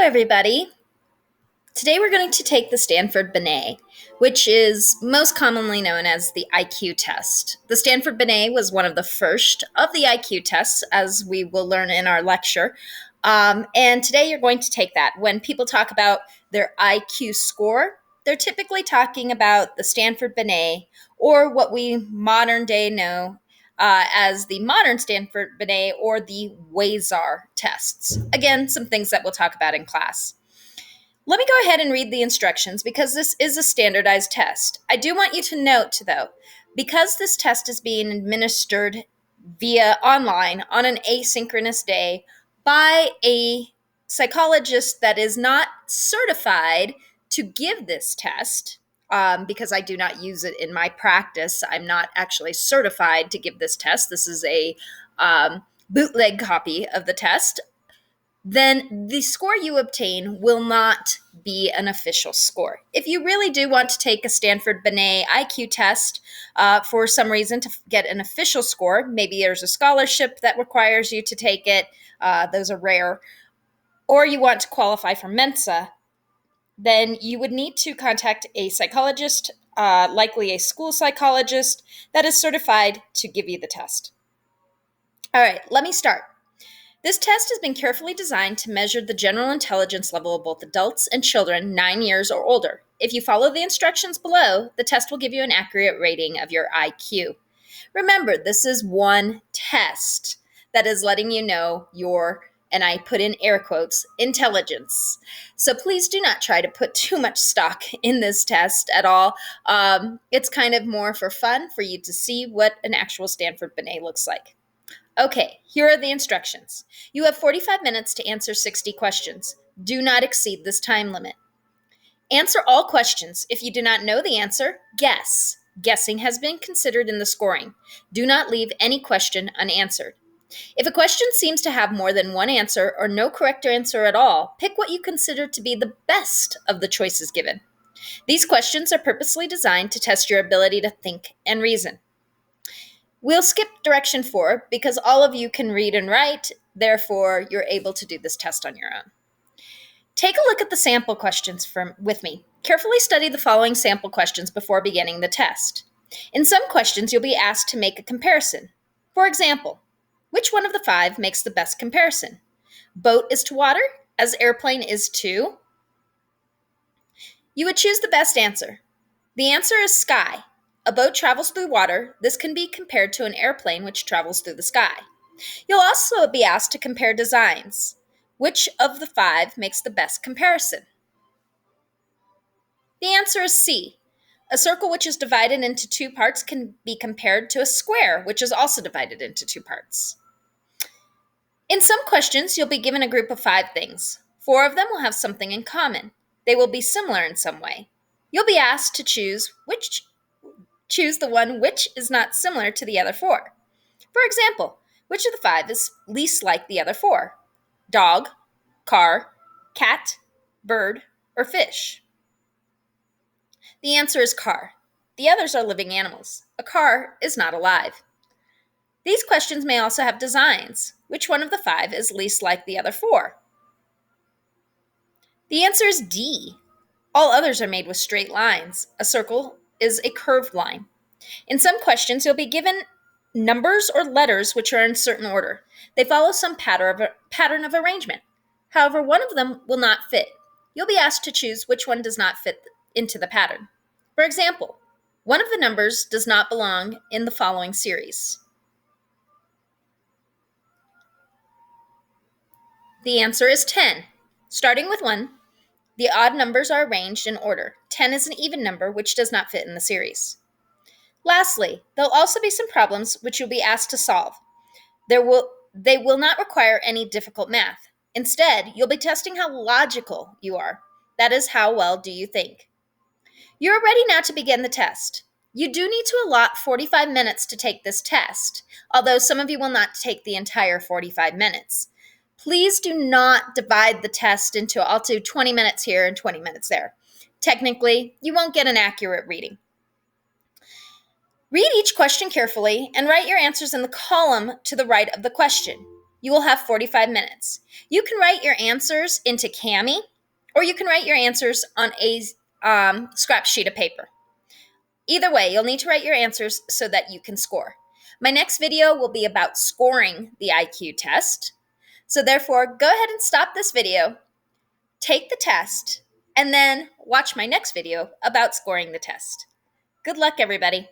everybody. Today we're going to take the Stanford Binet, which is most commonly known as the IQ test. The Stanford Binet was one of the first of the IQ tests, as we will learn in our lecture. And today you're going to take that. When people talk about their IQ score, they're typically talking about the Stanford Binet, or what we modern day know as the modern Stanford Binet or the WASAR tests. Again, some things that we'll talk about in class. Let me go ahead and read the instructions because this is a standardized test. I do want you to note, though, because this test is being administered via online on an asynchronous day by a psychologist that is not certified to give this test, because I do not use it in my practice. I'm not actually certified to give this test. This is a bootleg copy of the test. Then the score you obtain will not be an official score. If you really do want to take a Stanford Binet IQ test for some reason to get an official score, maybe there's a scholarship that requires you to take it, those are rare, or you want to qualify for Mensa, then you would need to contact a psychologist, likely a school psychologist, that is certified to give you the test. All right, let me start. This test has been carefully designed to measure the general intelligence level of both adults and children 9 years or older. If you follow the instructions below, the test will give you an accurate rating of your IQ. Remember, this is one test that is letting you know your, and I put in air quotes, intelligence. So please do not try to put too much stock in this test at all. It's kind of more for fun for you to see what an actual Stanford Binet looks like. Okay, here are the instructions. You have 45 minutes to answer 60 questions. Do not exceed this time limit. Answer all questions. If you do not know the answer, guess. Guessing has been considered in the scoring. Do not leave any question unanswered. If a question seems to have more than one answer or no correct answer at all, pick what you consider to be the best of the choices given. These questions are purposely designed to test your ability to think and reason. We'll skip direction 4 because all of you can read and write, therefore you're able to do this test on your own. Take a look at the sample questions with me. Carefully study the following sample questions before beginning the test. In some questions, you'll be asked to make a comparison. For example, which one of the 5 makes the best comparison? Boat is to water, as airplane is to? You would choose the best answer. The answer is sky. A boat travels through water. This can be compared to an airplane which travels through the sky. You'll also be asked to compare designs. Which of the 5 makes the best comparison? The answer is C. A circle which is divided into 2 parts can be compared to a square which is also divided into 2 parts. In some questions, you'll be given a group of 5 things. 4 of them will have something in common. They will be similar in some way. You'll be asked to choose the one which is not similar to the other 4. For example, which of the 5 is least like the other 4? Dog, car, cat, bird, or fish? The answer is car. The others are living animals. A car is not alive. These questions may also have designs. Which one of the 5 is least like the other 4? The answer is D. All others are made with straight lines. A circle is a curved line. In some questions, you'll be given numbers or letters which are in certain order. They follow some pattern of arrangement. However, one of them will not fit. You'll be asked to choose which one does not fit into the pattern. For example, one of the numbers does not belong in the following series. The answer is 10. Starting with 1, the odd numbers are arranged in order. 10 is an even number which does not fit in the series. Lastly, there'll also be some problems which you'll be asked to solve. They will not require any difficult math. Instead, you'll be testing how logical you are. That is, how well do you think? You're ready now to begin the test. You do need to allot 45 minutes to take this test, although some of you will not take the entire 45 minutes. Please do not divide the test into, I'll do 20 minutes here and 20 minutes there. Technically, you won't get an accurate reading. Read each question carefully and write your answers in the column to the right of the question. You will have 45 minutes. You can write your answers into Kami, or you can write your answers on a scrap sheet of paper. Either way, you'll need to write your answers so that you can score. My next video will be about scoring the IQ test. So therefore, go ahead and stop this video, take the test, and then watch my next video about scoring the test. Good luck, everybody.